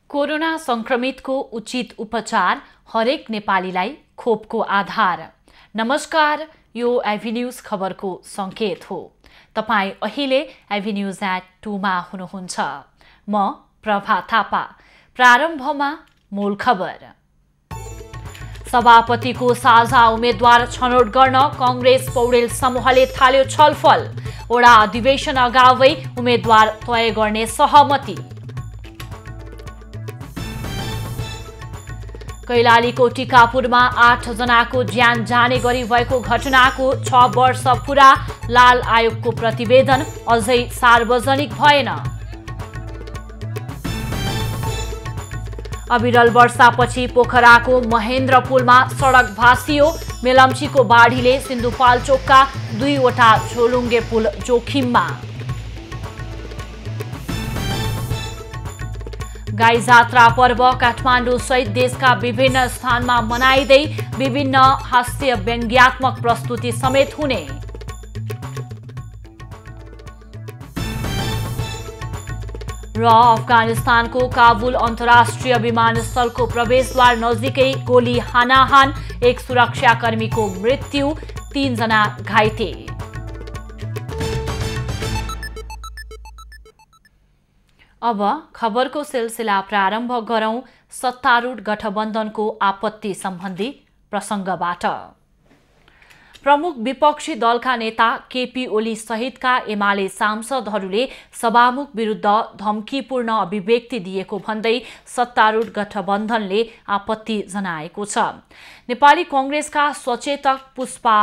Corona संक्रमितको उचित उपचार हरेक नेपालीलाई खोपको आधार। नमस्कार, यो एभिन्यूज खबरको संकेत हो। तपाई अहिले एभिन्यूज@2 मा हुनुहुन्छ। म प्रभा थापा। प्रारम्भमा मूल खबर। सभापतिको साझा उम्मेद्वार छनौट गर्न कांग्रेस पौडेल समूहले थाल्यो छलफल। वडा अधिवेशन अगावै उम्मेद्वार तय गर्ने सहमति। कैलालीको टिकापुरमा 8 जनाको ज्यान जाने गरी भएको घटनाको 6 वर्ष पूरा। लाल आयोगको प्रतिवेदन अझै सार्वजनिक भएन। अविरल वर्षापछि पोखराको महेन्द्र पुलमा सडक भासियो। मेलम्चीको बाढीले सिन्धुपाल्चोकका 2वटा झोलुङ्गे पुल जोखिममा। गाई जात्रा पर्व काठमाडौँ सहित देशका विभिन्न स्थानमा मनाइँदै विभिन्न हास्य व्यङ्ग्यात्मक प्रस्तुति समेत हुने। र अफगानिस्तानको काबुल अन्तर्राष्ट्रिय विमानस्थलको प्रवेशद्वार नजिकै गोली हानाहान, एक सुरक्षाकर्मीको मृत्यु, 3 जना घाइते। अब खबरको सिलसिला प्रारम्भ गरौं सत्तारूढ गठबन्धनको आपत्ति सम्बन्धी प्रसङ्गबाट। प्रमुख विपक्षी दलका नेता केपी ओली सहितका एमाले सांसदहरूले सभामुख विरुद्ध धम्कीपूर्ण अभिव्यक्ति दिएको भन्दै सत्तारूढ गठबन्धनले आपत्ति जनाएको छ। नेपाली कांग्रेसका सचेतक पुष्पा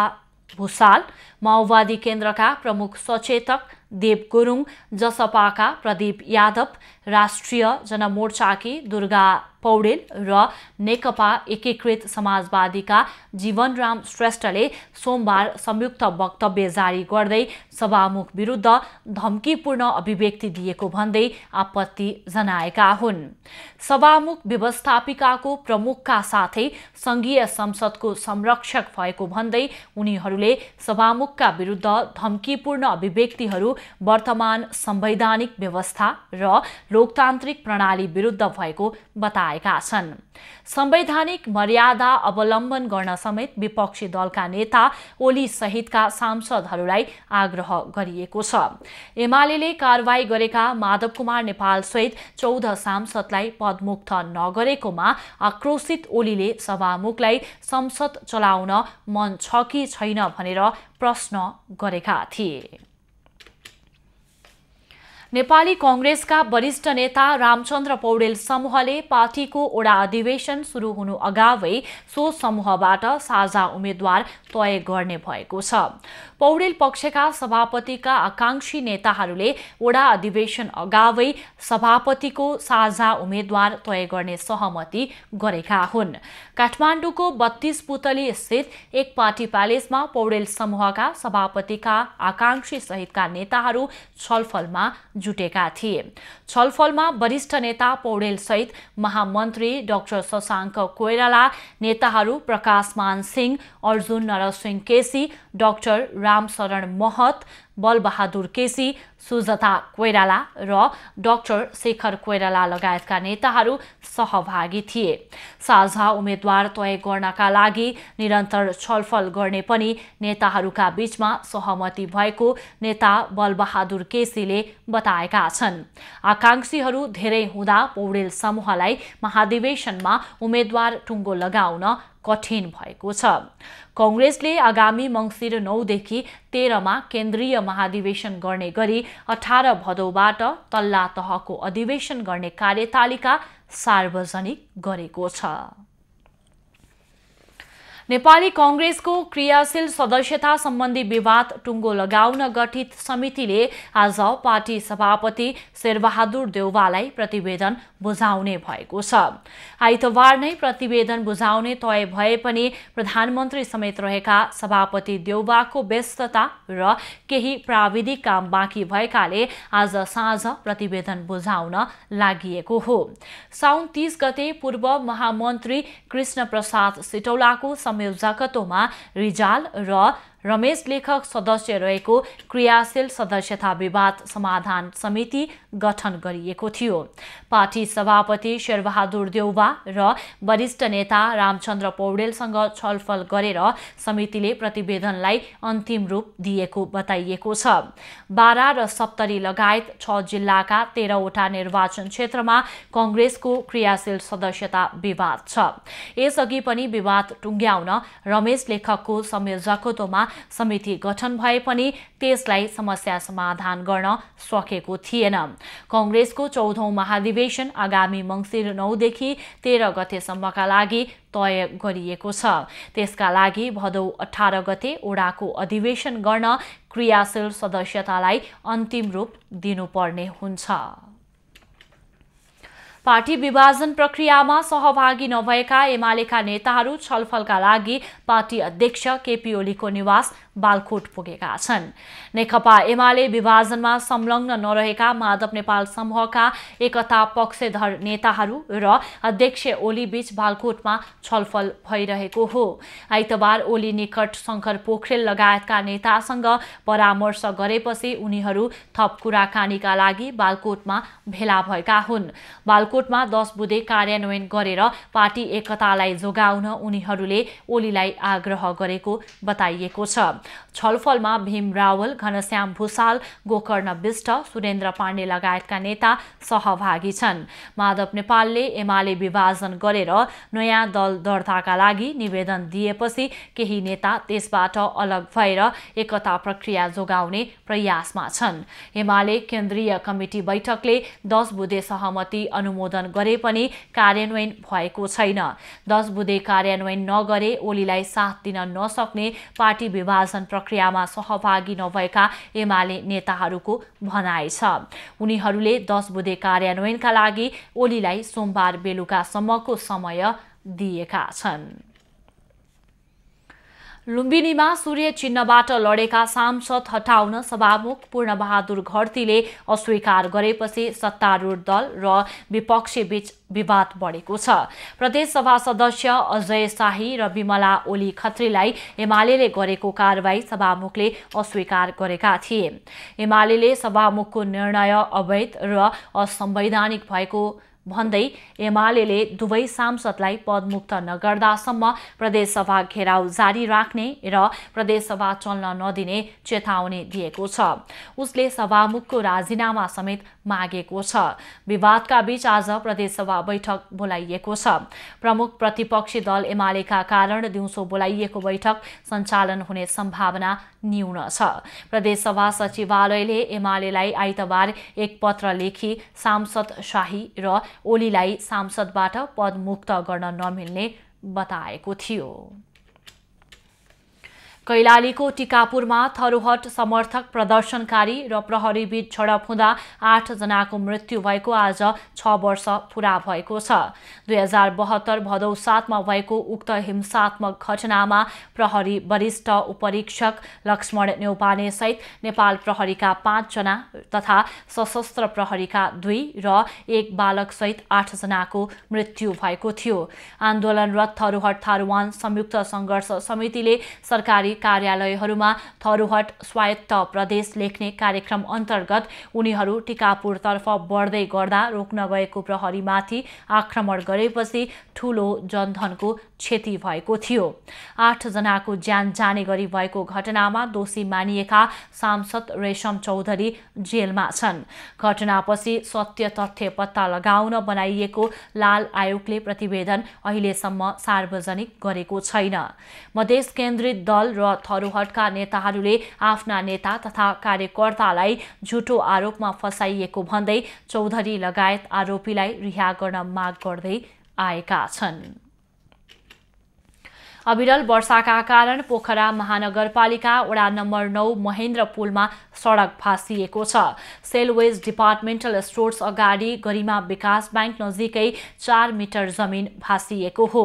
भुसाल, माओवादी केन्द्रका प्रमुख सचेतक देव गुरुङ, जसपाका प्रदीप यादव, राष्ट्रिय जनमोर्चाकी दुर्गा पौडेल र नेकपा एकीकृत समाजवादीका जीवनराम श्रेष्ठले सोमबार संयुक्त वक्तव्य जारी गर्दै सभामुख विरुद्ध धम्कीपूर्ण अभिव्यक्ति दिएको भन्दै आपत्ति जनाएका हुन्। सभामुख व्यवस्थापिकाको प्रमुखका साथै संघीय संसदको संरक्षक भएको भन्दै उनीहरूले सभामुखका विरुद्ध धम्कीपूर्ण अभिव्यक्तिहरू वर्तमान संवैधानिक व्यवस्था र लोकतान्त्रिक प्रणाली विरुद्ध भएको बताएका छन्। संवैधानिक मर्यादा अवलम्बन गर्न समेत विपक्षी दलका नेता ओली सहितका सांसदहरूलाई आग्रह गरिएको छ। एमालेले कारवाही गरेका माधव कुमार नेपाल सहित 14 सांसदलाई पदमुक्त नगरेकोमा आक्रोशित ओलीले सभामुखलाई संसद चलाउन मन छ कि छैन भनेर प्रश्न गरेका थिए। नेपाली कांग्रेसका वरिष्ठ नेता रामचन्द्र पौडेल समूहले पार्टीको वडा अधिवेशन सुरु हुनु अगावै सो समूहबाट साझा उम्मेद्वार तय गर्ने भएको छ। पौडेल पक्षका सभापतिका आकांक्षी नेताहरूले वडा अधिवेशन अगावै सभापतिको साझा उम्मेद्वार तय गर्ने सहमति गरेका हुन्। काठमाडौँको 32 पुतली स्थित एक पार्टी प्यालेसमा पौडेल समूहका सभापतिका आकांक्षी सहितका नेताहरू छलफलमा जुटेका थिए। छलफलमा वरिष्ठ नेता पौडेल सहित महामन्त्री डाक्टर शशाङ्क कोइराला, नेताहरू प्रकाशमान सिंह, अर्जुन नरसिंह केसी, डाक्टर रामशरण महत, बलबहादुर केसी, सुजता कोइराला र डाक्टर शेखर कोइराला लगायतका नेताहरू सहभागी थिए। साझा उम्मेद्वार तय गर्नका लागि निरन्तर छलफल गर्ने पनि नेताहरूका बीचमा सहमति भएको नेता बलबहादुर केसीले बताएका छन्। आकांक्षीहरू धेरै हुँदा पौडेल समूहलाई महाधिवेशनमा उम्मेद्वार टुङ्गो लगाउन कठिन भएको छ। कांग्रेसले आगामी मंसिर 9 देखि 13 मा केन्द्रीय महाधिवेशन गर्ने गरी 18 भदौबाट तल्ला तहको अधिवेशन गर्ने कार्यतालिका सार्वजनिक गरेको छ। नेपाली कांग्रेसको क्रियाशील सदस्यता सम्बन्धी विवाद टुङ्गो लगाउन गठित समितिले आज पार्टी सभापति शेरबहादुर देउवालाई प्रतिवेदन बुझाउने भएको छ। आइतबार नै प्रतिवेदन बुझाउने तय भए पनि प्रधानमन्त्री समेत रहेका सभापति देउवाको व्यस्तता र केही प्राविधिक काम बाँकी भएकाले आज साँझ प्रतिवेदन बुझाउन लागिएको हो। साउन 30 गते पूर्व महामन्त्री कृष्ण प्रसाद सिटौलाको संयोजकत्वमा रिजाल र रमेश लेखक सदस्य रहेको क्रियाशील सदस्यता विवाद समाधान समिति गठन गरिएको थियो। पार्टी सभापति शेरबहादुर देउवा र वरिष्ठ नेता रामचन्द्र पौडेलसँग छलफल गरेर समितिले प्रतिवेदनलाई अन्तिम रूप दिएको बताइएको छ। बारा र सप्तरी लगायत 6 जिल्लाका 13वटा निर्वाचन क्षेत्रमा कांग्रेसको क्रियाशील सदस्यता विवाद छ। यसअघि पनि विवाद टुङ्ग्याउन रमेश लेखकको संयोजकत्वमा समिति गठन भए पनि त्यसलाई समस्या समाधान गर्न सकेको थिएन। कांग्रेसको 14औं महाधिवेशन आगामी मंसिर 9 देखि 13 गतेसम्मका लागि तय गरिएको छ। त्यसका लागि भदौ 18 गते ओडाको अधिवेशन गर्न क्रियाशील सदस्यतालाई अन्तिम रूप दिनुपर्ने हुन्छ। पार्टी विभाजन प्रक्रियामा सहभागी नभएका एमालेका नेताहरू छलफलका लागि पार्टी अध्यक्ष केपी ओलीको निवास बालकोट पुगेका छन्। नेकपा एमाले विभाजनमा संलग्न नरहेका माधव नेपाल समूहका एकता पक्षधर नेताहरू र अध्यक्ष ओली बीच बालकोटमा छलफल भइरहेको हो। आइतबार ओली निकट शंकर पोखरेल लगायतका नेतासँग परामर्श गरेपछि उनीहरू थप कुराकानीका लागि बालकोटमा भेला भएका हुन्। बालकोटमा 10 बुँदे कार्यान्वयन गरेर पार्टी एकतालाई जोगाउन उनीहरूले ओलीलाई आग्रह गरेको बताइएको छ। छलफलमा भीम रावल, घनश्याम भूषाल, गोकर्ण विष्ट, सुरेन्द्र पाण्डे लगायतका नेता सहभागी छन्। माधव नेपालले एमाले विभाजन गरेर नयाँ दल दर्ताका लागि निवेदन दिएपछि केही नेता त्यसबाट अलग भएर एकता प्रक्रिया जोगाउने प्रयासमा छन्। एमाले केन्द्रीय कमिटी बैठकले 10 बुँदे सहमति अनुमोदन गरे पनि कार्यान्वयन भएको छैन। 10 बुँदे कार्यान्वयन नगरे ओलीलाई साथ दिन नसक्ने पार्टी विभाजन प्रक्रियामा सहभागी नभएका एमाले नेताहरूको भनाइ छ। उनीहरूले 10 बुँदे कार्यान्वयनका लागि ओलीलाई सोमबार बेलुकासम्मको समय दिएका छन्। लुम्बिनीमा सूर्य चिन्हबाट लडेका सांसद हटाउन सभामुख पूर्णबहादुर घरतीले अस्वीकार गरेपछि सत्तारूढ दल र विपक्षी बीच विवाद बढेको छ। प्रदेशसभा सदस्य अजय शाही र विमला ओली खत्रीलाई एमालेले गरेको कारबाही सभामुखले अस्वीकार गरेका थिए। एमालेले सभामुखको निर्णय अवैध र असंवैधानिक भएको भन्दै एमालेले दुवै सांसदलाई पदमुक्त नगर्दासम्म प्रदेशसभा घेराउ जारी राख्ने र प्रदेशसभा चल्न नदिने चेतावनी दिएको छ। उसले सभामुखको राजीनामा समेत मागेको छ। विवादका बीच आज प्रदेशसभा बैठक बोलाइएको छ। प्रमुख प्रतिपक्षी दल एमालेका कारण दिउँसो बोलाइएको बैठक सञ्चालन हुने सम्भावना न्यून छ। प्रदेशसभा सचिवालयले एमालेलाई आइतबार एक पत्र लेखी सांसद शाही र ओलीलाई सांसदबाट पदमुक्त गर्न नमिल्ने बताएको थियो। कैलालीको टिकापुरमा थरुहट समर्थक प्रदर्शनकारी र प्रहरीबीच झडप हुँदा 8 जनाको मृत्यु भएको आज 6 वर्ष पूरा भएको छ। 2072 भदौ 7 मा भएको उक्त हिंसात्मक घटनामा प्रहरी वरिष्ठ उपरीक्षक लक्ष्मण न्यौपाने सहित नेपाल प्रहरीका 5 जना तथा सशस्त्र प्रहरीका 2 र 1 बालक सहित 8 जनाको मृत्यु भएको थियो। आन्दोलनरत थरुहट थारूवान संयुक्त संघर्ष समितिले सरकारी कार्यालयहरूमा थरुहट स्वायत्त प्रदेश लेख्ने कार्यक्रम अन्तर्गत उनीहरू टिकापुरतर्फ बढ्दै गर्दा रोक्न गएको प्रहरीमाथि आक्रमण गरेपछि ठूलो जनधनको क्षति भएको थियो। 8 जनाको ज्यान जाने गरी भएको घटनामा दोषी मानिएका सांसद रेशम चौधरी जेलमा छन्। घटनापछि सत्य तथ्य पत्ता लगाउन बनाइएको लाल आयोगले प्रतिवेदन अहिलेसम्म सार्वजनिक गरेको छैन। मधेस केन्द्रित दल र थरुहटका नेताहरूले आफ्ना नेता तथा कार्यकर्तालाई झुटो आरोपमा फसाइएको भन्दै चौधरी लगायत आरोपीलाई रिहा गर्न माग गर्दै आएका छन्। अविरल वर्षाका कारण पोखरा महानगरपालिका वडा नम्बर 9 महेन्द्र पुलमा सडक भाँसिएको छ। सेलवेज डिपार्टमेन्टल स्टोर्स अगाडि गरिमा विकास ब्याङ्क नजिकै 4 मिटर जमिन भाँसिएको हो।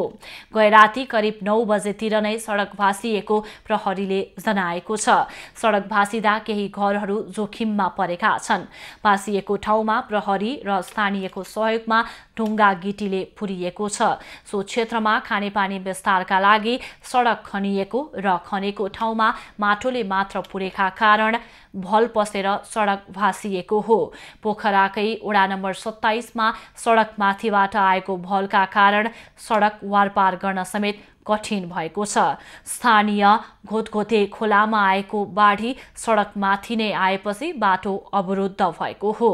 गैराती करिब 9 बजेतिर नै सडक भाँसिएको प्रहरीले जनाएको छ। सडक भाँसिदा केही घरहरू जोखिममा परेका छन्। भाँसिएको ठाउँमा प्रहरी र स्थानीयको सहयोगमा ढुङ्गा गिटीले पुरिएको छ। सो क्षेत्रमा खानेपानी विस्तारका लागि सडक खनिएको र खनेको ठाउँमा माटोले मात्र पुरेका कारण भल पसेर सडक भाँसिएको हो। पोखराकै वडा नम्बर 27 मा सडक माथिबाट आएको भलका कारण सडक वारपार गर्न समेत कठिन भएको छ। स्थानीय घोतघोते खोलामा आएको बाढी सडक माथि नै आएपछि बाटो अवरुद्ध भएको हो।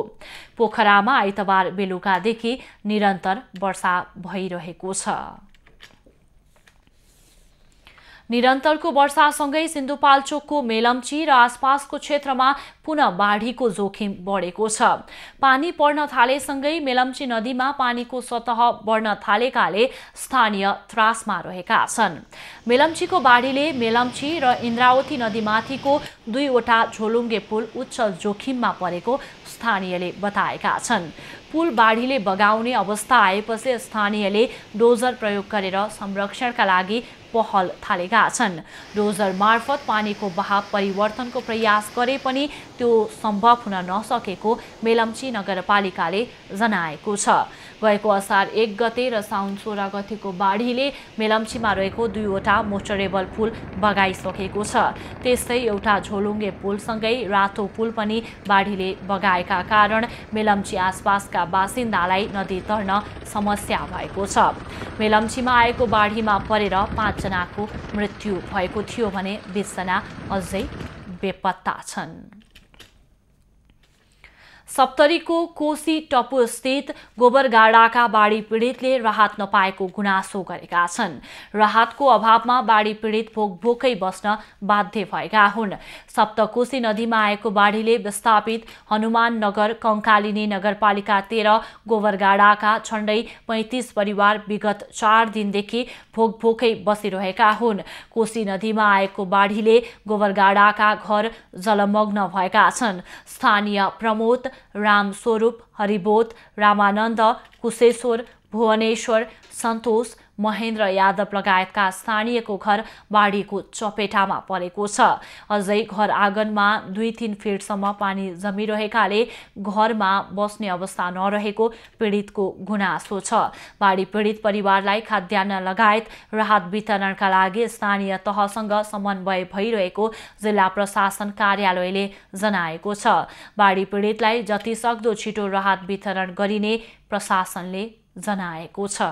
पोखरामा आइतबार बेलुकादेखि निरन्तर वर्षा भइरहेको छ। निरन्तरको वर्षासँगै सिन्धुपाल्चोकको मेलम्ची र आसपासको क्षेत्रमा पुनः बाढीको जोखिम बढेको छ। पानी पर्न थालेसँगै मेलम्ची नदीमा पानीको सतह बढ्न थालेकाले स्थानीय त्रासमा रहेका छन्। मेलम्चीको बाढीले मेलम्ची र इन्द्रावती नदीमाथिको 2 वटा झोलुङ्गे पुल उच्च जोखिममा परेको स्थानीयले बताएका छन्। पुल बाढीले बगाउने अवस्था आएपछि स्थानीयले डोजर प्रयोग गरेर संरक्षणका लागि पहल थालेका छन्। डोजर मार्फत पानीको बहाव परिवर्तनको प्रयास गरे पनि त्यो सम्भव हुन नसकेको मेलम्ची नगरपालिकाले जनाएको छ। गएको असार 1 गते र साउन 16 गतेको बाढीले मेलम्चीमा रहेको 2 वटा मोटरेबल पुल बगाइसकेको छ। त्यस्तै एउटा झोलुङ्गे पुलसँगै रातो पुल पनि बाढीले बगाएका कारण मेलम्ची आसपासका बासिन्दालाई नदी तर्न समस्या भएको छ। मेलम्चीमा आएको बाढीमा परेर 5 जनाको मृत्यु भएको थियो भने 20 जना अझै बेपत्ता छन्। सप्तरीको कोशी टपु स्थित गोबरगाडाका बाढी पीडितले राहत नपाएको गुनासो गरेका छन्। राहतको अभावमा बाढी पीडित भोकभोकै बस्न बाध्य भएका हुन्। सप्तकोशी नदीमा आएको बाढीले विस्थापित हनुमान नगर कंकालिनी नगरपालिका 13 गोबरगाडाका झण्डै 35 परिवार विगत 4 दिनदेखि भोकभोकै बसिरहेका हुन्। कोशी नदीमा आएको बाढीले गोबरगाडाका घर जलमग्न भएका छन्। स्थानीय प्रमोद, रामस्वरूप, हरिबोध, रामानन्द, कुशेश्वर, भुवनेश्वर, सन्तोष, महेन्द्र यादव लगायतका स्थानीयको घर बाढीको चपेटामा परेको छ। अझै घर आँगनमा 2-3 फिटसम्म पानी जमिरहेकाले घरमा बस्ने अवस्था नरहेको पीडितको गुनासो छ। बाढी पीडित परिवारलाई खाद्यान्न लगायत राहत वितरणका लागि स्थानीय तहसँग समन्वय भइरहेको जिल्ला प्रशासन कार्यालयले जनाएको छ। बाढी पीडितलाई जतिसक्दो छिटो राहत वितरण गरिने प्रशासनले जनाएको छ।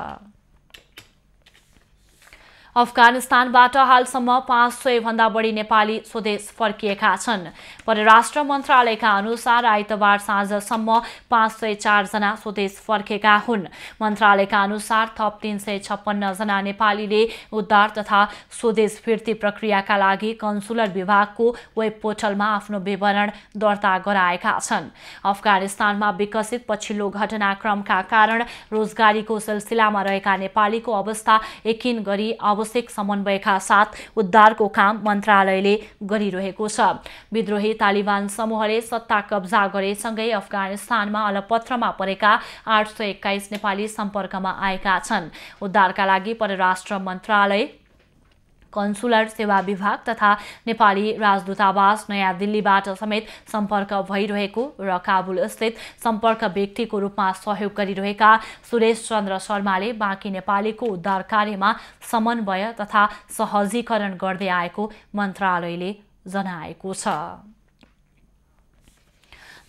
अफगानिस्तानबाट हालसम्म 500 भन्दा बढी नेपाली स्वदेश फर्किएका छन्। परराष्ट्र मन्त्रालयका अनुसार आइतबार साँझसम्म 504 जना स्वदेश फर्केका हुन्। मन्त्रालयका अनुसार थप 356 जना नेपालीले उद्धार तथा स्वदेश फिर्ती प्रक्रियाका लागि कन्सुलर विभागको वेब पोर्टलमा आफ्नो विवरण दर्ता गराएका छन्। अफगानिस्तानमा विकसित पछिल्लो घटनाक्रमका कारण रोजगारीको सिलसिलामा रहेका नेपालीको अवस्था एकिन गरी आवश्यक समन्वयका साथ उद्धारको काम मन्त्रालयले गरिरहेको छ। विद्रोही तालिबान समूहले सत्ता कब्जा गरेसँगै अफगानिस्तानमा अलपत्रमा परेका 821 नेपाली सम्पर्कमा आएका छन्। उद्धारका लागि परराष्ट्र मन्त्रालय, कन्सुलर सेवा विभाग तथा नेपाली राजदूतावास नयाँ दिल्लीबाट समेत सम्पर्क भइरहेको र काबुल स्थित सम्पर्क व्यक्तिको रूपमा सहयोग गरिरहेका सुरेश चन्द्र शर्माले बाँकी नेपालीको उद्धार कार्यमा समन्वय तथा सहजीकरण गर्दै आएको मन्त्रालयले जनाएको छ।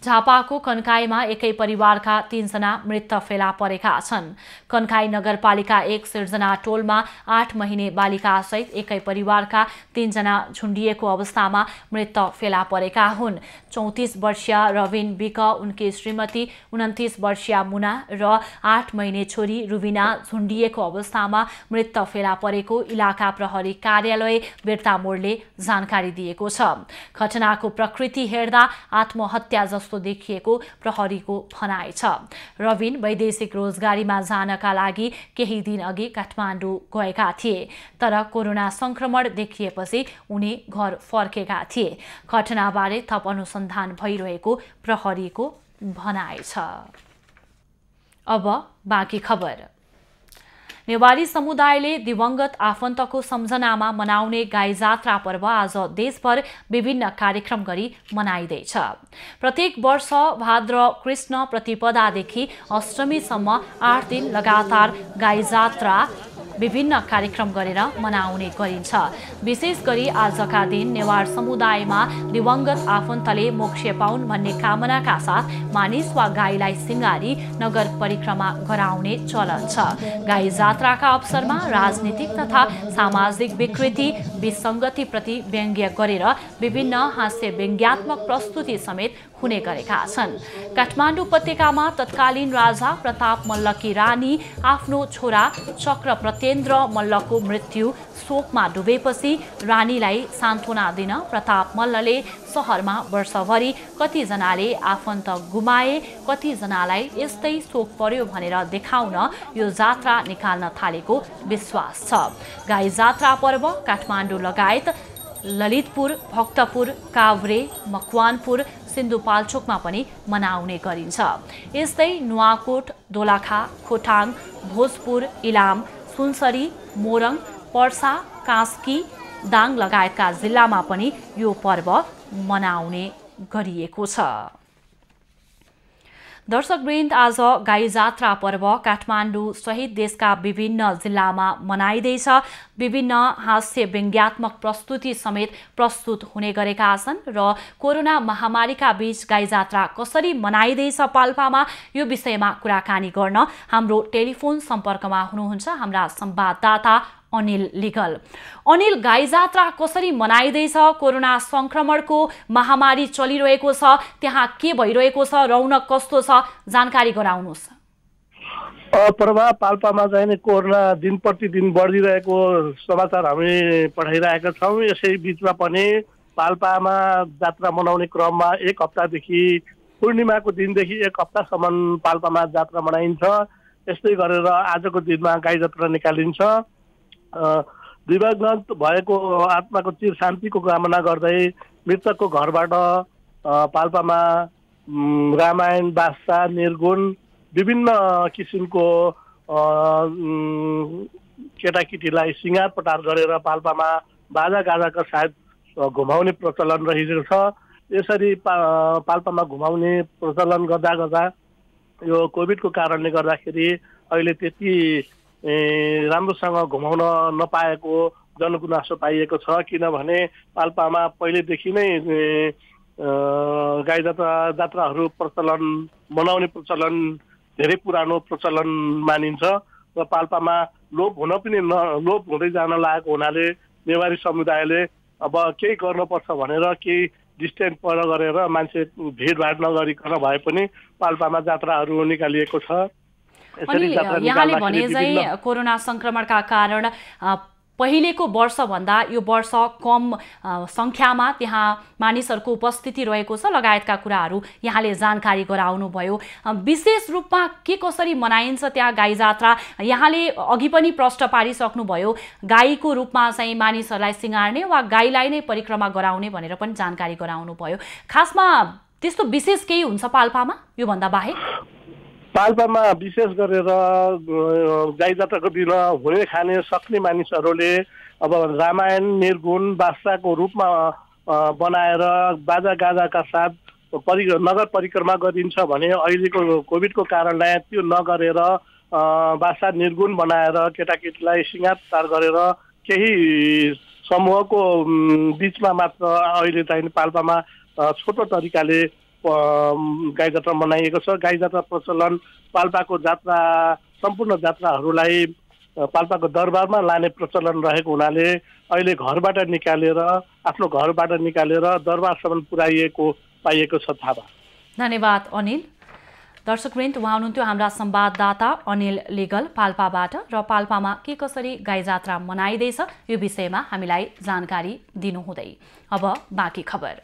झापाको कन्काईमा एकै परिवारका 3 जना मृत फेला परेका छन्। कन्काई नगरपालिका 1 सिर्जना टोलमा 8 महिने बालिका सहित एकै परिवारका 3 जना झुन्डिएको अवस्थामा मृत फेला परेका हुन्। 34 वर्षीय रविन विक, उनकी श्रीमती 29 वर्षीय मुना र 8 महिने छोरी रुबिना झुन्डिएको अवस्थामा मृत फेला परेको इलाका प्रहरी कार्यालय बिर्तामोडले जानकारी दिएको छ। घटनाको प्रकृति हेर्दा आत्महत्या जस्तो जस्तो देखिएको प्रहरीको भनाइ छ। रविन वैदेशिक रोजगारीमा जानका लागि केही दिन अघि काठमाडौँ गएका थिए, तर कोरोना संक्रमण देखिएपछि उनी घर फर्केका थिए। घटनाबारे थप अनुसन्धान भइरहेको प्रहरीको भनाइ छ। अब बाँकी खबर। नेवारी समुदायले दिवंगत आफन्तको सम्झनामा मनाउने गाई जात्रा पर्व आज देशभर विभिन्न कार्यक्रम गरी मनाइँदैछ। प्रत्येक वर्ष भाद्र कृष्ण प्रतिपदादेखि अष्टमीसम्म 8 दिन लगातार गाई जात्रा विभिन्न कार्यक्रम गरेर मनाउने गरिन्छ। विशेष गरी आजका दिन नेवार समुदायमा दिवंगत आफन्तले मोक्ष पाउन् भन्ने कामनाका साथ मानिस वा गाईलाई सिंगारी नगर परिक्रमा गराउने चलन छ। गाई जात्राका अवसरमा राजनीतिक तथा सामाजिक विकृति विसङ्गति प्रति व्यङ्ग्य गरेर विभिन्न हास्य व्यङ्ग्यात्मक प्रस्तुति समेत हुने गरेका छन्। काठमाडौँ उपत्यकामा तत्कालीन राजा प्रताप मल्लकी रानी आफ्नो छोरा चक्र प्रतेन्द्र मल्लको मृत्यु शोकमा डुबेपछि रानीलाई सान्त्वना दिन प्रताप मल्लले सहरमा वर्षभरि कतिजनाले आफन्त गुमाए, कतिजनालाई यस्तै शोक पर्यो भनेर देखाउन यो जात्रा निकाल्न थालेको विश्वास छ। गाई जात्रा पर्व काठमाडौँ लगायत ललितपुर, भक्तपुर, काभ्रे, मकवानपुर, सिन्धुपाल्चोकमा पनि मनाउने गरिन्छ। यस्तै नुवाकोट, दोलखा, खोटाङ, भोजपुर, इलाम, सुनसरी, मोरङ, पर्सा, कास्की, दाङ लगायतका जिल्लामा पनि यो पर्व मनाउने गरिएको छ। दर्शकवृन्द, आज गाई जात्रा पर्व काठमाडौँ सहित देशका विभिन्न जिल्लामा मनाइँदैछ। विभिन्न हास्य व्यङ्ग्यात्मक प्रस्तुति समेत प्रस्तुत हुने गरेका छन् र कोरोना महामारीका बीच गाई जात्रा कसरी मनाइँदैछ पाल्पामा, यो विषयमा कुराकानी गर्न हाम्रो टेलिफोन सम्पर्कमा हुनुहुन्छ हाम्रा संवाददाता अनिल लिगल। अनिल, गाई जात्रा कसरी मनाइँदैछ? कोरोना संक्रमणको महामारी चलिरहेको छ, त्यहाँ के भइरहेको छ, रौनक कस्तो छ, जानकारी गराउनुहोस्। प्रभा, पाल्पामा चाहिँ नि कोरोना दिन प्रतिदिन बढिरहेको समाचार हामी पठाइरहेका छौँ। यसै बिचमा पनि पाल्पामा जात्रा मनाउने क्रममा एक हप्तादेखि पूर्णिमाको दिनदेखि एक हप्तासम्म पाल्पामा जात्रा मनाइन्छ। यस्तै गरेर आजको दिनमा गाई जात्रा निकालिन्छ। दिवंगत भएको आत्माको चिर शान्तिको कामना गर्दै मृतकको घरबाट पाल्पामा रामायण, बादशाह, निर्गुण विभिन्न किसिमको केटाकेटीलाई सिँगार पटार गरेर पाल्पामा बाजा गाजाका साथ घुमाउने प्रचलन रहेको छ। यसरी पाल्पामा घुमाउने प्रचलन गर्दा गर्दा यो कोभिडको कारणले गर्दाखेरि अहिले त्यति राम्रोसँग घुमाउन नपाएको जनगुनासो पाइएको छ। किनभने पाल्पामा पहिलेदेखि नै गाई जात्राहरू प्रचलन मनाउने प्रचलन धेरै पुरानो प्रचलन मानिन्छ र पाल्पामा लोप हुँदै जान लागेको हुनाले नेवारी समुदायले अब केही गर्नुपर्छ भनेर केही डिस्टेन्स पर गरेर मान्छे भिडभाड नगरिकन भए पनि पाल्पामा जात्राहरू निकालिएको छ। यहाँले भने चाहिँ कोरोना संक्रमणका कारण पहिलेको वर्षभन्दा यो वर्ष कम संख्यामा त्यहाँ मानिसहरूको उपस्थिति रहेको छ लगायतका कुराहरू यहाँले जानकारी गराउनुभयो। विशेष रूपमा के कसरी मनाइन्छ त्यहाँ गाई जात्रा? यहाँले अघि पनि प्रश्न पारिसक्नुभयो, गाईको रूपमा चाहिँ मानिसहरूलाई सिँगार्ने वा गाईलाई नै परिक्रमा गराउने भनेर पनि जानकारी गराउनुभयो। खासमा त्यस्तो विशेष केही हुन्छ पाल्पामा योभन्दा बाहेक? पाल्पामा विशेष गरेर गाई जात्राको दिन हुने खाने सक्ने मानिसहरूले अब रामायण, निर्गुण, बादशाहको रूपमा बनाएर बाजा गाजाका साथ नगर परिक्रमा गरिन्छ भने अहिलेको कोभिडको कारणले त्यो नगरेर बादशाह निर्गुण बनाएर केटाकेटीलाई सिँगार पटार गरेर केही समूहको बिचमा मात्र अहिले चाहिँ पाल्पामा छोटो तरिकाले गाई जात्रा मनाइएको छ। गाई जात्रा प्रचलन पाल्पाको जात्रा सम्पूर्ण जात्राहरूलाई पाल्पाको दरबारमा लाने प्रचलन रहेको हुनाले अहिले घरबाट निकालेर आफ्नो घरबाट निकालेर दरबारसम्म पुर्याइएको पाइएको छ। थाहा भयो। धन्यवाद अनिल। दर्शकवृन्द, उहाँ हुनुहुन्थ्यो हाम्रा संवाददाता अनिल लिगल पाल्पाबाट र पाल्पामा के कसरी गाई जात्रा मनाइँदैछ यो विषयमा हामीलाई जानकारी दिनुहुँदै। अब बाँकी खबर।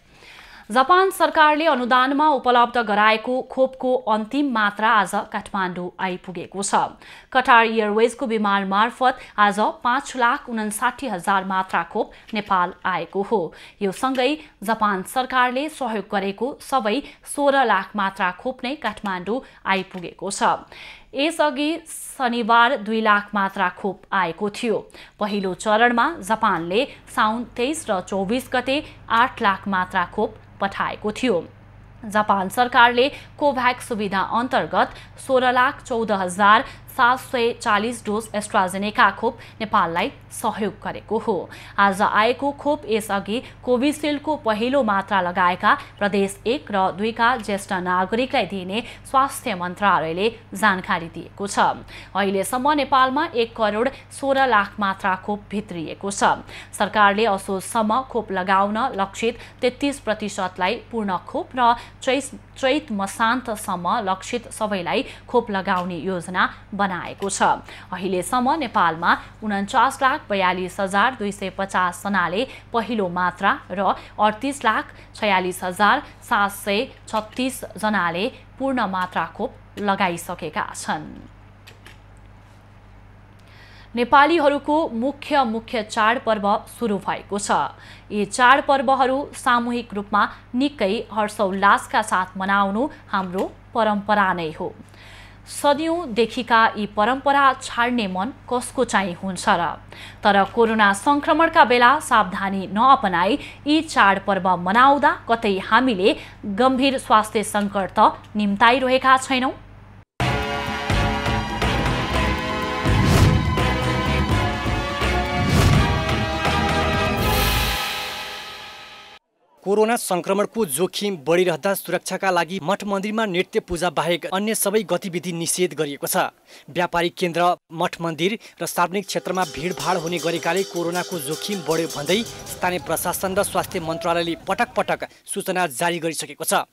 जापान सरकारले अनुदानमा उपलब्ध गराएको खोपको अन्तिम मात्रा आज काठमाडौँ आइपुगेको छ। कटार एयरवेजको विमान मार्फत आज 5,59,000 मात्रा खोप नेपाल आएको हो। यो सँगै जापान सरकारले सहयोग गरेको सबै 16 लाख मात्रा खोप नै काठमाडौँ आइपुगेको छ। यसअघि शनिबार 2 लाख मात्रा खोप आएको थियो। पहिलो चरणमा जापानले साउन 23 र 24 गते 8 लाख मात्रा खोप पठाएको थियो। जापान सरकारले कोभ्याक्स सुविधा अन्तर्गत 16,14,740 डोज एस्ट्राजेनेका खोप नेपाललाई सहयोग गरेको हो। आज आएको खोप यसअघि कोभिसिल्डको पहिलो मात्रा लगाएका प्रदेश 1 र 2 का ज्येष्ठ नागरिकलाई दिइने स्वास्थ्य मन्त्रालयले जानकारी दिएको छ। अहिलेसम्म नेपालमा 1,16 लाख मात्रा खोप भित्रिएको छ। सरकारले असोजसम्म खोप लगाउन लक्षित 33% पूर्ण खोप र चैत मसान्तसम्म लक्षित सबैलाई खोप लगाउने योजना बनाएको छ। अहिलेसम्म नेपालमा 49,42,250 जनाले पहिलो मात्रा र 38,46,736 जनाले पूर्ण मात्रा खोप लगाइसकेका छन्। नेपालीहरूको मुख्य चाडपर्व सुरु भएको छ। यी चाडपर्वहरू सामूहिक रूपमा निकै हर्षोल्लासका साथ मनाउनु हाम्रो परम्परा नै हो। सदियौंदेखिका यी परम्परा छाड्ने मन कसको चाहिँ हुन्छ र? तर कोरोना संक्रमणका बेला सावधानी नअपनाई यी चाडपर्व मनाउँदा कतै हामीले गम्भीर स्वास्थ्य सङ्कट त निम्ताइरहेका छैनौं? कोरोना संक्रमणको जोखिम बढिरहँदा सुरक्षाका लागि मठ मन्दिरमा नृत्य पूजा बाहेक अन्य सबै गतिविधि निषेध गरिएको छ। व्यापारिक केन्द्र, मठ मन्दिर र सार्वजनिक क्षेत्रमा भिडभाड हुने गरेकाले कोरोनाको जोखिम बढ्यो भन्दै स्थानीय प्रशासन र स्वास्थ्य मन्त्रालयले पटक पटक सूचना जारी गरिसकेको छ।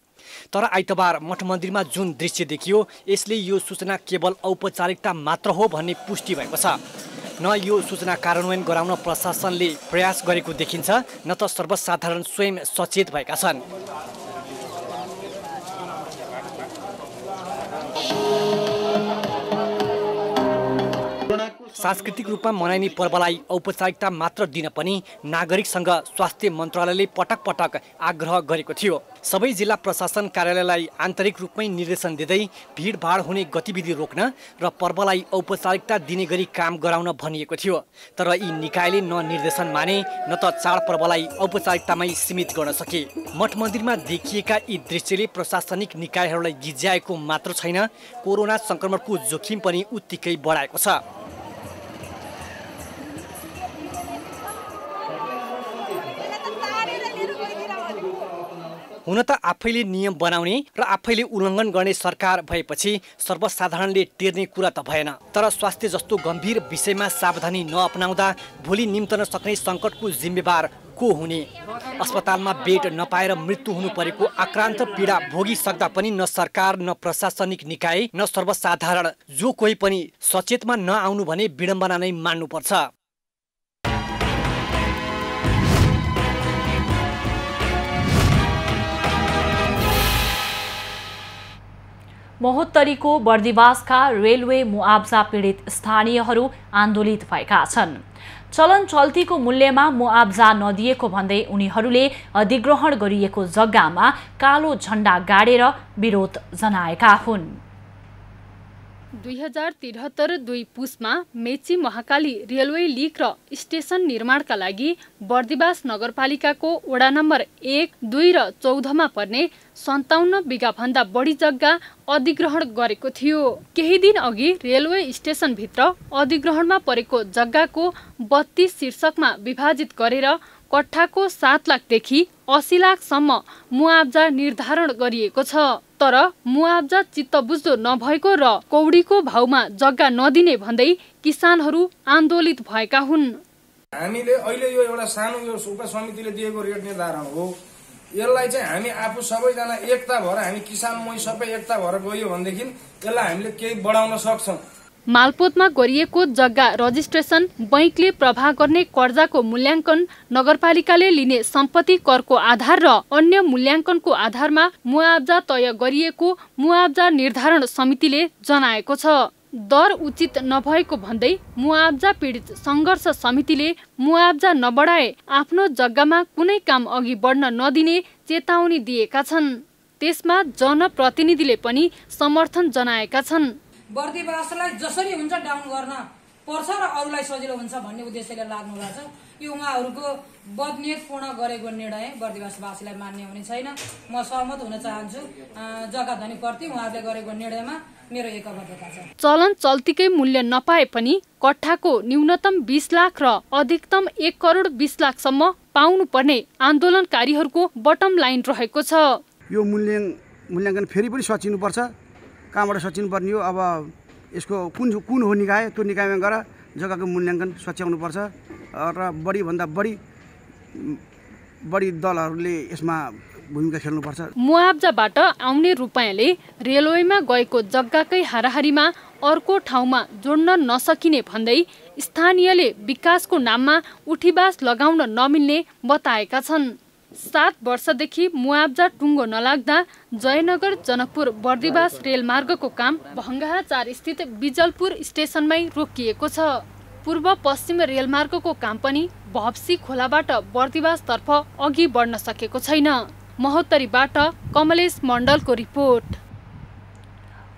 तर आइतबार मठ मन्दिरमा जुन दृश्य देखियो यसले यो सूचना केवल औपचारिकता मात्र हो भन्ने पुष्टि भएको छ। न यो सूचना कार्यान्वयन गराउन प्रशासनले प्रयास गरेको देखिन्छ, न त सर्वसाधारण स्वयं सचेत भएका छन्। सांस्कृतिक रूपमा मनाइने पर्वलाई औपचारिकता मात्र दिन पनि नागरिकसँग स्वास्थ्य मन्त्रालयले पटक पटक आग्रह गरेको थियो। सबै जिल्ला प्रशासन कार्यालयलाई आन्तरिक रूपमै निर्देशन दिँदै भिडभाड हुने गतिविधि रोक्न र पर्वलाई औपचारिकता दिने गरी काम गराउन भनिएको थियो। तर यी निकायले न निर्देशन माने न त चाडपर्वलाई औपचारिकतामै सीमित गर्न सके। मठ मन्दिरमा देखिएका यी दृश्यले प्रशासनिक निकायहरूलाई गिज्याएको मात्र छैन, कोरोना संक्रमणको जोखिम पनि उत्तिकै बढाएको छ। हुन त आफैले नियम बनाउने र आफैले उल्लङ्घन गर्ने सरकार भएपछि सर्वसाधारणले टेर्ने कुरा त भएन। तर स्वास्थ्य जस्तो गम्भीर विषयमा सावधानी नअपनाउँदा भोलि निम्तन सक्ने सङ्कटको जिम्मेवार को हुने? अस्पतालमा बेड नपाएर मृत्यु हुनु परेको आक्रान्त पीडा भोगिसक्दा पनि न सरकार, न प्रशासनिक निकाय, न सर्वसाधारण जो कोही पनि सचेतमा नआउनु भने विडम्बना नै मान्नुपर्छ। महोत्तरीको बर्दिवासका रेलवे मुआब्जा पीडित स्थानीयहरू आन्दोलित भएका छन्। चलन चल्तीको मूल्यमा मुआब्जा नदिएको भन्दै उनीहरूले अधिग्रहण गरिएको जग्गामा कालो झण्डा गाडेर विरोध जनाएका हुन्। 2073 2 पुसमा मेची महाकाली रेलवे लिक र स्टेसन निर्माणका लागि बर्दिवास नगरपालिकाको वडा नम्बर 1, 2 र 14 मा पर्ने 57 बिघा भन्दा बढी जग्गा अधिग्रहण गरेको थियो। केही दिन अघि रेलवे स्टेसन भित्र अधिग्रहणमा परेको जग्गाको 32 शीर्षकमा विभाजित गरेर कट्ठाको 7 लाखदेखि 80 लाखसम्म मुआब्जा निर्धारण गरिएको छ। तर मुआब्जा चित्तबुझ्दो नभएको र कौडीको भाउमा जग्गा नदिने भन्दै किसानहरू आन्दोलित भएका हुन्। हामीले अहिले यो एउटा सानो यो उपसमितिले दिएको रेट निर्धारण हो, यसलाई चाहिँ हामी आफू सबैजना एकता भएर हामी किसान मै सबै एकता भएर गयो भनेदेखि यसलाई हामीले केही बढाउन सक्छौँ। मालपोतमा गरिएको जग्गा रजिस्ट्रेसन, बैंकले प्रवाह गर्ने कर्जाको मूल्याङ्कन, नगरपालिकाले लिने सम्पत्ति करको आधार र अन्य मूल्याङ्कनको आधारमा मुआब्जा तय गरिएको मुआब्जा निर्धारण समितिले जनाएको छ। दर उचित नभएको भन्दै मुआब्जा पीडित सङ्घर्ष समितिले मुआब्जा नबढाए आफ्नो जग्गामा कुनै काम अघि बढ्न नदिने चेतावनी दिएका छन्। त्यसमा जनप्रतिनिधिले पनि समर्थन जनाएका छन्। बर्दिवासलाई जसरी हुन्छ डाउन गर्न पर्छ र अरूलाई सजिलो हुन्छ भन्ने उद्देश्यले लाग्नु भएको छ। यो उहाँहरूको बदनियतपूर्ण गरेको निर्णय बर्दिवासवासीलाई मान्य हुने छैन। म सहमत हुन चाहन्छु जग्गा धनीप्रति उहाँहरूले गरेको निर्णयमा मेरो एकबद्धता छ। चलन चल्तीकै मूल्य नपाए पनि कट्ठाको न्यूनतम 20 लाख र अधिकतम 1 करोड 20 लाखसम्म पाउनुपर्ने आन्दोलनकारीहरूको बटम लाइन रहेको छ। यो मूल्याङ्कन फेरि पनि सचिनुपर्छ। कहाँबाट सचिनु पर्ने हो? अब यसको कुन हो निकाय, त्यो निकायमा गएर जग्गाको मूल्याङ्कन सच्याउनुपर्छ र बढीभन्दा बढी दलहरूले यसमा भूमिका खेल्नुपर्छ। मुआब्जाबाट आउने रुपैयाँले रेलवेमा गएको जग्गाकै हाराहारीमा अर्को ठाउँमा जोड्न नसकिने भन्दै स्थानीयले विकासको नाममा उठीबास लगाउन नमिल्ने बताएका छन्। 7 वर्षदेखि मुआब्जा टुङ्गो नलाग्दा जयनगर जनकपुर बर्दिवास रेलमार्गको काम भङ्गाहा 4 स्थित बिजलपुर स्टेसनमै रोकिएको छ। पूर्व पश्चिम रेलमार्गको काम पनि भप्सी खोलाबाट बर्दिवासतर्फ अघि बढ्न सकेको छैन। महोत्तरीबाट कमलेश मण्डलको रिपोर्ट।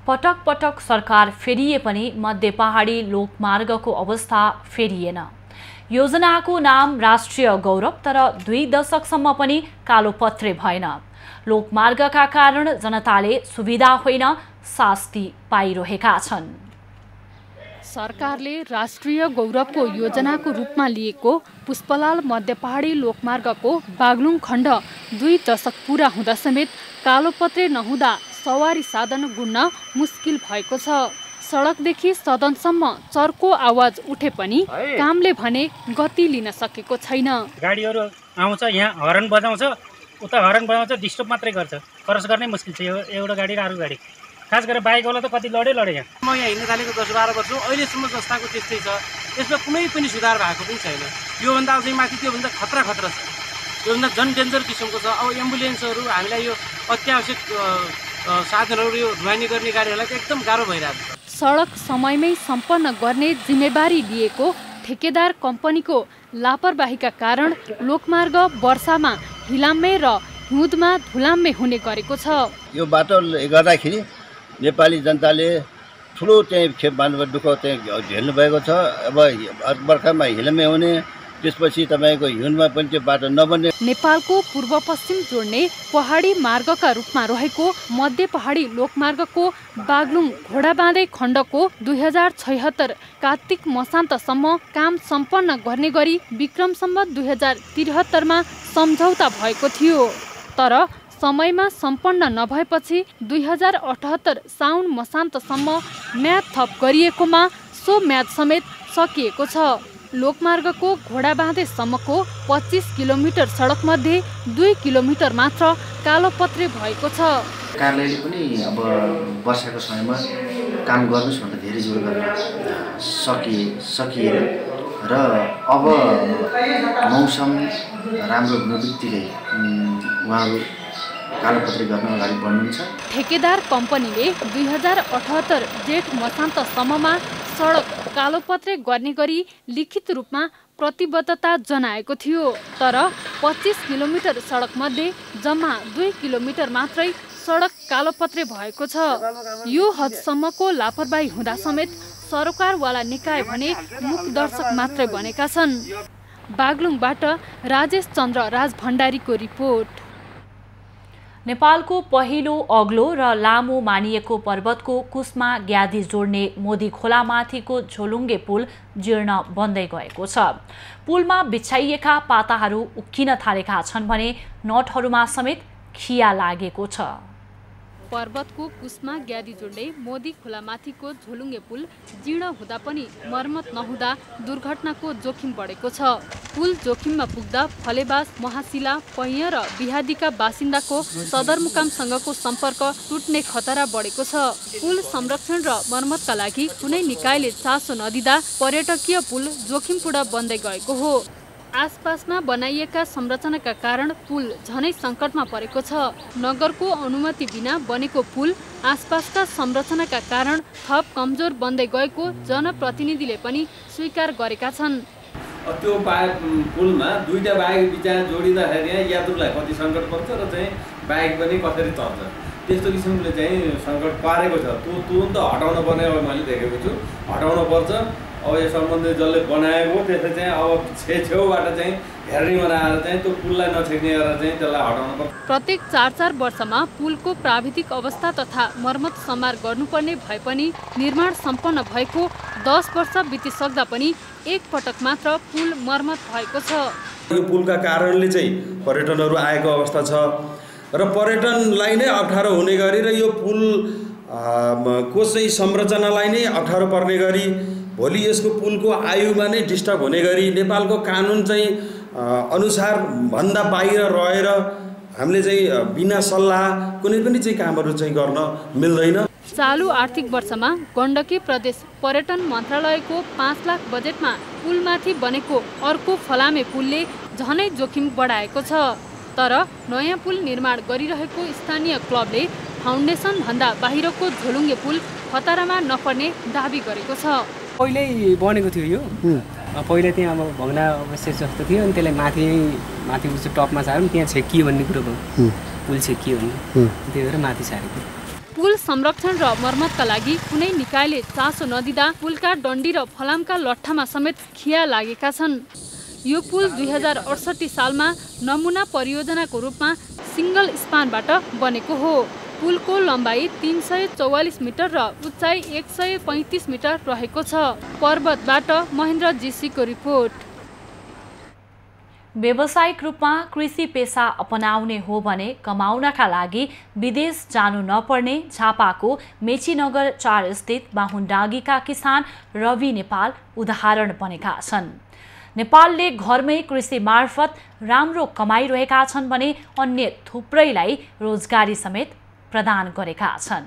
पटक पटक सरकार फेरिए पनि मध्य पहाडी लोकमार्गको अवस्था फेरिएन। योजनाको नाम राष्ट्रिय गौरव, तर 2 दशकसम्म पनि कालोपत्रे भएन। लोकमार्गका कारण जनताले सुविधा होइन शास्ति पाइरहेका छन्। सरकारले राष्ट्रिय गौरवको योजनाको रूपमा लिएको पुष्पलाल मध्य पहाडी लोकमार्गको बागलुङ खण्ड 2 दशक पूरा हुँदा समेत कालोपत्रे नहुँदा सवारी साधन गुड्न मुस्किल भएको छ। सडकदेखि सदनसम्म चर्को आवाज उठे पनि कामले भने गति लिन सकेको छैन। गाडीहरू आउँछ, यहाँ हर्न बजाउँछ, उता हर्न बजाउँछ, डिस्टर्ब मात्रै गर्छ। क्रस गर्नै मुस्किल छ एउटा गाडी र अर्को गाडी। खास गरेर बाइकवाला त कति लडे यहाँ। म यहाँ हिँड्न थालेको 10-12 वर्ष हो। अहिलेसम्म संस्थाको त्यस्तै छ। यसमा कुनै पनि सुधार भएको पनि छैन। योभन्दा अझै माथि त्योभन्दा खतरा छ। योभन्दा झन् डेन्जर किसिमको छ। अब एम्बुलेन्सहरू हामीलाई यो अत्यावश्यक साधनहरू यो ढुवानी गर्ने गाडीहरूलाई त एकदम गाह्रो भइरहेको छ। सडक समयमै सम्पन्न गर्ने जिम्मेवारी लिएको ठेकेदार कम्पनीको लापरवाहीका कारण लोकमार्ग वर्षामा हिलाम्मे र हिउँदमा धुलाम्मे हुने गरेको छ। यो बाटो गर्दाखेरि नेपाली जनताले ठुलो चाहिँ खेप बाँध्नु दुःख चाहिँ झेल्नु भएको छ। अब बर्खामा हिलाम्मे हुने, त्यसपछि तपाईँको हिउँदमा पनि त्यो बाटो नबन्ने। नेपालको पूर्व पश्चिम जोड्ने पहाडी मार्गका रूपमा रहेको मध्य पहाडी लोकमार्गको बागलुङ घोडाबाँधे खण्डको 2076 कार्तिक मसान्तसम्म काम सम्पन्न गर्ने गरी विक्रमसम्म 2073मा सम्झौता भएको थियो। तर समयमा सम्पन्न नभएपछि 2078 साउन मसान्तसम्म म्याद थप गरिएकोमा सो म्याद समेत सकिएको छ। लोकमार्गको घोडाबाँधेसम्मको 25 किलोमिटर सडकमध्ये 2 किलोमिटर मात्र कालोपत्रे भएको छ। कार्यालयले पनि अब वर्षाको समयमा काम गर्नुहोस् भनेर धेरै जोड गर्न सकिएन र अब मौसम राम्रो हुनु बित्तिकै उहाँहरू कालोपत्रे गर्न अगाडि बढ्नुहुन्छ। ठेकेदार कम्पनीले 2078 जेठ मसान्तसम्ममा सडक कालोपत्रे गर्ने गरी लिखित रूपमा प्रतिबद्धता जनाएको थियो। तर 25 किलोमिटर सडकमध्ये जम्मा 2 किलोमिटर मात्रै सडक कालोपत्रे भएको छ। यो हदसम्मको लापरवाही हुँदा समेत सरकारवाला निकाय भने मुखदर्शक मात्रै बनेका छन्। बागलुङबाट राजेश चन्द्र राजभण्डारीको रिपोर्ट। नेपालको पहिलो अग्लो र लामो मानिएको पर्वतको कुस्मा ग्यादी जोड्ने मोदी खोलामाथिको झोलुङ्गे पुल जीर्ण बन्दै गएको छ। पुलमा बिछाइएका पाताहरू उक्किन थालेका छन् भने नटहरूमा समेत खिया लागेको छ। पर्वतको कुस्मा ग्यादी जोड्ने मोदी खोलामाथिको झोलुङ्गे पुल जीर्ण हुँदा पनि मर्मत नहुँदा दुर्घटनाको जोखिम बढेको छ। पुल जोखिममा पुग्दा फलेबास, महाशिला, पैया र बिहादीका बासिन्दाको सदरमुकामसँगको सम्पर्क टुट्ने खतरा बढेको छ। पुल संरक्षण र मर्मतका लागि कुनै निकायले चासो नदिँदा पर्यटकीय पुल जोखिमपूर्ण बन्दै गएको हो। आसपासमा बनाइएका संरचनाका कारण पुल झनै सङ्कटमा परेको छ। नगरको अनुमति बिना बनेको पुल आसपासका संरचनाका कारण थप कमजोर बन्दै गएको जनप्रतिनिधिले पनि स्वीकार गरेका छन्। त्यो पुलमा दुईटा बाइक बिचमा जोडिँदाखेरि यात्रुलाई कति सङ्कट पर्छ र चाहिँ बाइक पनि कसरी चल्छ, त्यस्तो किसिमले चाहिँ सङ्कट पारेको छ। त्यो तुरुन्त हटाउन पर्ने अब मैले देखेको छु, हटाउन पर्छ। अब यो सम्बन्धित जसले बनाएको त्यसले चाहिँ अब छेउबाट चाहिँ हेर्ने बनाएर चाहिँ त्यो पुललाई नछेक्ने गरेर चाहिँ त्यसलाई हटाउनु पर्छ। प्रत्येक 4-4 वर्षमा पुलको प्राविधिक अवस्था तथा मर्मत समार गर्नुपर्ने भए पनि निर्माण सम्पन्न भएको 10 वर्ष बितिसक्दा पनि एक पटक मात्र पुल मर्मत भएको छ। यो पुलका कारणले चाहिँ पर्यटनहरू आएको अवस्था छ र पर्यटनलाई नै अप्ठ्यारो हुने गरी र यो पुल को चाहिँ संरचनालाई नै अप्ठ्यारो पर्ने गरी भोलि यसको पुलको आयुमा नै डिस्टर्ब हुने गरी नेपालको कानुन चाहिँ अनुसार भन्दा बाहिर रहेर हामीले चाहिँ बिना सल्लाह कुनै पनि चाहिँ कामहरू चाहिँ गर्न मिल्दैन। चालु आर्थिक वर्षमा गण्डकी प्रदेश पर्यटन मन्त्रालयको 5 लाख बजेटमा पुलमाथि बनेको अर्को फलामे पुलले झनै जोखिम बढाएको छ। तर नयाँ पुल निर्माण गरिरहेको स्थानीय क्लबले फाउन्डेसन भन्दा बाहिरको झोलुङ्गे पुल खतरामा नपर्ने दाबी गरेको छ। पहिल्यै बनेको थियो यो, पहिला त्यहाँ अब भग्ना अवशेष जस्तो थियो अनि त्यसलाई माथि उसको टपमा सार्यौँ, त्यहाँ छेकियो भन्ने कुरो भयो, पुल छेकियो भन्ने, त्यही भएर माथि सारेको। पुल संरक्षण र मर्मतका लागि कुनै निकायले चासो नदिँदा पुलका डन्डी र फलामका लट्ठामा समेत खिया लागेका छन्। यो पुल 2068 सालमा नमुना परियोजनाको रूपमा सिंगल स्पानबाट बनेको हो। पुलको लम्बाइ 344 मिटर र उचाइ 135 मिटर रहेको छ। पर्वतबाट महेन्द्र जीसीको रिपोर्ट। व्यावसायिक रूपमा कृषि पेसा अपनाउने हो भने कमाउनका लागि विदेश जानु नपर्ने झापाको मेचीनगर 4 स्थित बाहुनडाँगीका किसान रवि नेपाल उदाहरण बनेका छन्। नेपालले घरमै कृषि मार्फत राम्रो कमाइरहेका छन् भने अन्य थुप्रैलाई रोजगारी समेत प्रदान गरेका छन्।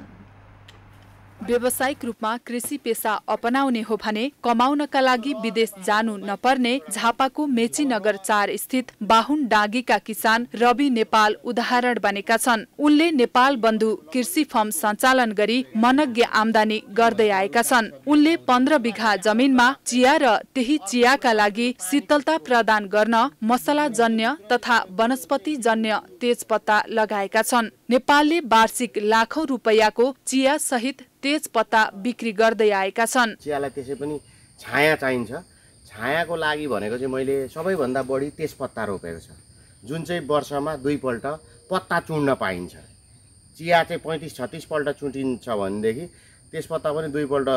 व्यावसायिक रूपमा कृषि पेसा अपनाउने हो भने कमाउनका लागि विदेश जानु नपर्ने झापाको मेचीनगर 4 स्थित बाहुनडाँगीका किसान रवि नेपाल उदाहरण बनेका छन्। उनले नेपाल बन्धु कृषि फर्म सञ्चालन गरी मनज्ञ आमदानी गर्दै आएका छन्। उनले 15 बिघा जमिनमा चिया र त्यही चियाका लागि शीतलता प्रदान गर्न मसलाजन्य तथा वनस्पतिजन्य तेजपत्ता लगाएका छन्। नेपालले वार्षिक लाखौं रुपैयाँको चिया सहित तेजपत्ता बिक्री गर्दै आएका छन्। चियालाई त्यसै पनि छाया चाहिन्छ। छायाको लागि भनेको चाहिँ मैले सबैभन्दा बढी तेजपत्ता रोपेको छ, जुन चाहिँ वर्षमा 2 पल्ट पत्ता चुड्न पाइन्छ। चिया चाहिँ 35-36 पल्ट चुटिन्छ भनेदेखि तेजपत्ता पनि 2 पल्ट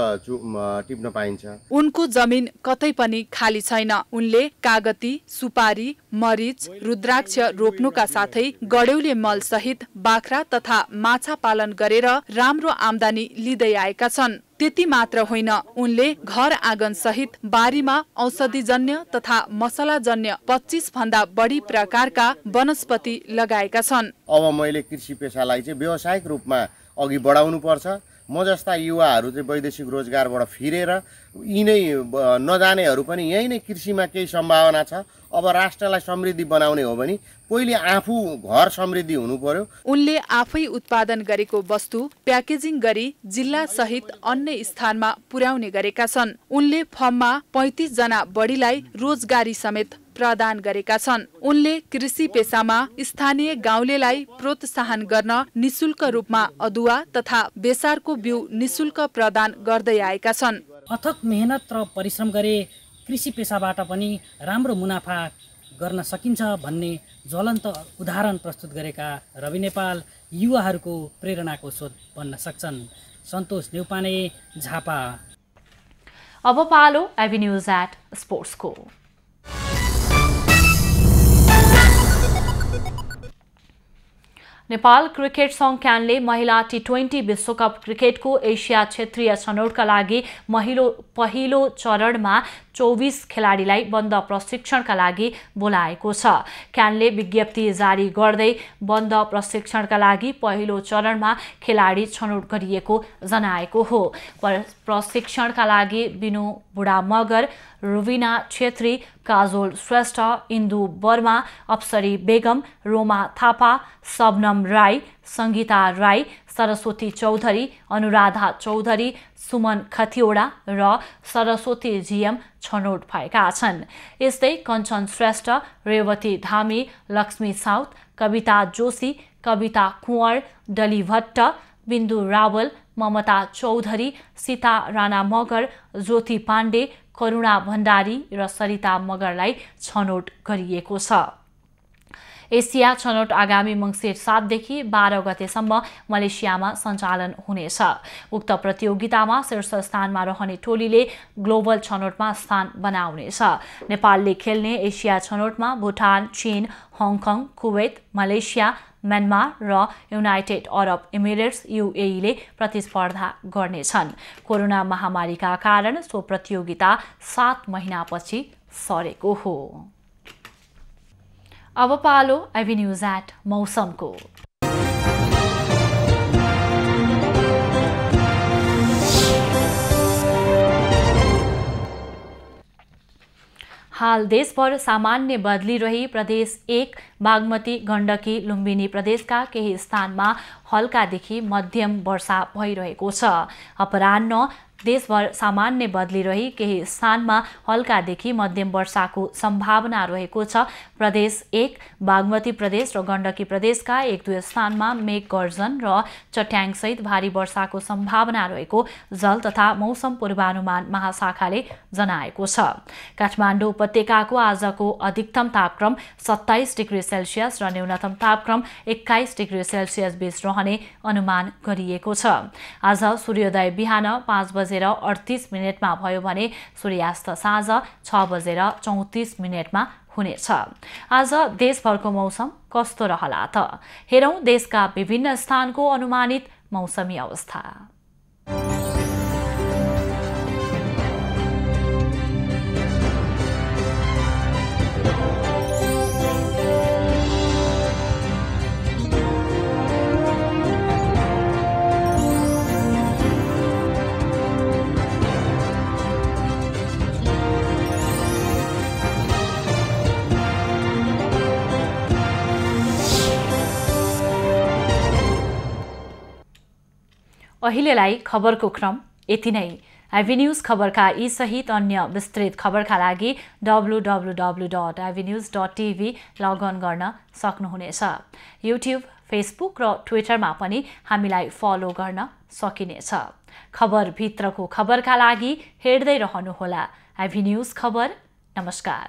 टिप्न पाइन्छ। उनको जमिन कतै पनि खाली छैन। उनले कागती, सुपारी, मरिच, रुद्राक्ष रोप्नुका साथै गड्यौले मल सहित बाख्रा तथा माछा पालन गरेर राम्रो आमदानी लिँदै आएका छन्। त्यति मात्र होइन, उनले घर आँगन सहित बारीमा औषधिजन्य तथा मसलाजन्य 25 भन्दा बढी प्रकारका वनस्पति लगाएका छन्। अब मैले कृषि पेसालाई चाहिँ व्यावसायिक रूपमा अघि बढाउनु पर्छ। म जस्ता युवाहरू चाहिँ वैदेशिक रोजगारबाट फिरेर यिनै नजानेहरू पनि यही नै कृषिमा केही सम्भावना छ। अब राष्ट्रलाई समृद्धि बनाउने हो भने पहिले आफू घर समृद्धि हुनु पर्यो। उनले आफै उत्पादन गरेको वस्तु प्याकेजिङ गरी जिल्ला सहित अन्य स्थानमा पुर्याउने गरेका छन्। उनले फर्ममा 35 जना बढीलाई रोजगारी समेत प्रदान गरेका छन्। उनले कृषि पेसामा स्थानीय गाउँलेलाई प्रोत्साहन गर्न निशुल्क रूपमा अदुवा तथा बेसारको बिउ निशुल्क प्रदान गर्दै आएका छन्। अथक मेहनत र परिश्रम गरे कृषि पेसाबाट पनि राम्रो मुनाफा गर्न सकिन्छ भन्ने ज्वलन्त उदाहरण प्रस्तुत गरेका रवि नेपाल युवाहरूको प्रेरणाको स्रोत बन्न सक्छन्। सन्तोष नेउपाने, झापा। अब पालो एभिन्यूज एट स्पोर्ट्सको। नेपाल क्रिकेट संघ क्यानले महिला टी20 विश्वकप क्रिकेटको एसिया क्षेत्रीय छनौटका लागि पहिलो चरणमा 24 खेलाडीलाई बन्द प्रशिक्षणका लागि बोलाएको छ। क्यानले विज्ञप्ति जारी गर्दै बन्द प्रशिक्षणका लागि पहिलो चरणमा खेलाडी छनौट गरिएको जनाएको हो। प्रशिक्षणका लागि बिनु बुढा मगर, रुबिना छेत्री, काजोल श्रेष्ठ, इन्दु वर्मा, अप्सरी बेगम, रोमा थापा, शबनम राई, सङ्गीता राई, सरस्वती चौधरी, अनुराधा चौधरी, सुमन खतिवडा र सरस्वती जीएम छनौट भएका छन्। यस्तै कञ्चन श्रेष्ठ, रेवती धामी, लक्ष्मी साउथ, कविता जोशी, कविता कुँवर, डली भट्ट, बिन्दु रावल, ममता चौधरी, सीता राणा मगर, ज्योति पाण्डे, करुणा भण्डारी र सरिता मगरलाई छनौट गरिएको छ। एसिया छनौट आगामी मङ्सिर 7 देखि 12 गतेसम्म मलेसियामा सञ्चालन हुनेछ। उक्त प्रतियोगितामा शीर्ष स्थानमा रहने टोलीले ग्लोबल छनौटमा स्थान बनाउनेछ। नेपालले खेल्ने एसिया छनौटमा भुटान, चीन, हङकङ, कुवेत, मलेसिया, म्यानमार र युनाइटेड अरब इमिरेट्स UAE ले प्रतिस्पर्धा गर्नेछन्। कोरोना महामारीका कारण सो प्रतियोगिता 7 महिनापछि सरेको हो। अब पालो एभी न्यूज एट मौसमको। हाल देशभर सामान्य बदली रही प्रदेश 1 बागमती, गण्डकी, लुम्बिनी प्रदेशका केही स्थानमा हल्कादेखि मध्यम वर्षा भइरहेको छ। अपराह्न देशभर सामान्य बदली रही केही स्थानमा हल्कादेखि मध्यम वर्षाको सम्भावना रहेको छ। प्रदेश 1 बागमती प्रदेश र गण्डकी प्रदेशका 1-2 स्थानमा मेघ गर्जन र चट्याङसहित भारी वर्षाको सम्भावना रहेको जल तथा मौसम पूर्वानुमान महाशाखाले जनाएको छ। काठमाडौँ उपत्यकाको आजको अधिकतम तापक्रम 27 डिग्री सेल्सियस र न्यूनतम तापक्रम 21 डिग्री सेल्सियस बीच रहने अनुमान गरिएको छ। आज सूर्योदय बिहान 5:38 भयो भने सूर्यास्त साँझ 6:34 हुनेछ। आज देशभरको मौसम कस्तो रहला त? हेरौं देशका विभिन्न स्थानको अनुमानित मौसमी अवस्था। अहिलेलाई खबरको क्रम यति नै। एभी न्यूज खबरका यी सहित अन्य विस्तृत खबरका लागि www.avnews.tv लगअन गर्न सक्नुहुनेछ। युट्युब, फेसबुक र ट्विटरमा पनि हामीलाई फलो गर्न सकिनेछ। खबरभित्रको खबरका लागि हेर्दै रहनुहोला एभी न्यूज खबर। नमस्कार।